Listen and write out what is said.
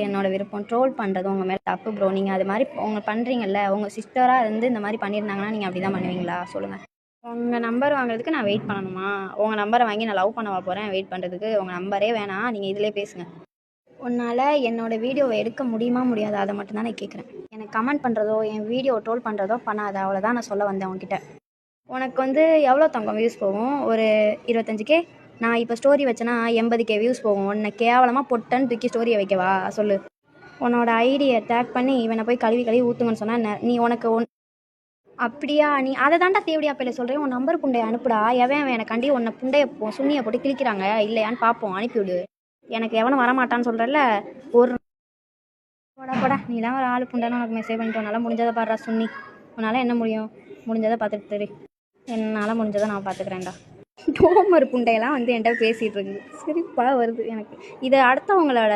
என்னோட விருப்பம். ட்ரோல் பண்ணுறது உங்கள் மேலே தப்பு ப்ரோ. நீங்கள் அது மாதிரி உங்க பண்ணுறீங்கல்ல, உங்கள் சிஸ்டராக இருந்து இந்த மாதிரி பண்ணியிருந்தாங்கன்னா நீங்கள் அப்படி தான் பண்ணுவீங்களா சொல்லுங்கள். உங்கள் நம்பர் வாங்குறதுக்கு நான் வெயிட் பண்ணணுமா? உங்கள் நம்பரை வாங்கி நான் லவ் பண்ணவா போகிறேன் வெயிட் பண்ணுறதுக்கு? உங்கள் நம்பரே வேணாம், நீங்கள் இதிலே பேசுங்க. உன்னால் என்னோடய வீடியோவை எடுக்க முடியுமா முடியாது, அதை மட்டும் தான் நான் கேட்குறேன். எனக்கு கமெண்ட் பண்ணுறதோ என் வீடியோ ட்ரோல் பண்ணுறதோ பண்ணாத, அவ்வளோதான் நான் சொல்ல வந்தேன் உங்ககிட்ட. உனக்கு வந்து எவ்வளோ தங்கம் வியூஸ் போகும்? ஒரு 25K. நான் இப்போ ஸ்டோரி வச்சேன்னா 80K வியூஸ் போகும். உன்னை கேவலமாக பொட்டன்னு தூக்கி ஸ்டோரியை வைக்கவா சொல்லு? உன்னோட ஐடியை டேக் பண்ணி இவனை போய் கழுவி ஊற்றுங்கன்னு சொன்னால் நீ உனக்கு அப்படியா? நீ அதை தாண்டா தேவடியா பையில சொல்கிறேன். உன் நம்பர் புண்டையை அனுப்புடா. எவன் எனக்காண்டி உன்னை புண்டையை சுண்ணியை போட்டு கிழிக்கிறாங்க இல்லையான்னு பார்ப்போம், அனுப்பிவிடு. எனக்கு எவனும் வரமாட்டான்னு சொல்கிறல்ல, ஒரு போடா நீலாம் ஒரு ஆள் புண்டைன்னு உனக்கு மெசேஜ் பண்ணிட்டு உன்னால் முடிஞ்சதை பாடுறா சுண்ணி. உன்னால் என்ன முடியும்? முடிஞ்சதை பார்த்துட்டு தெரி. என்னால் முடிஞ்சதை நான் பார்த்துக்கிறேன்டா. டோமர் புண்டையெல்லாம் வந்து என்கிட்ட பேசிகிட்டு இருக்குது. சிரிப்பாக வருது எனக்கு. இதை அடுத்தவங்களோட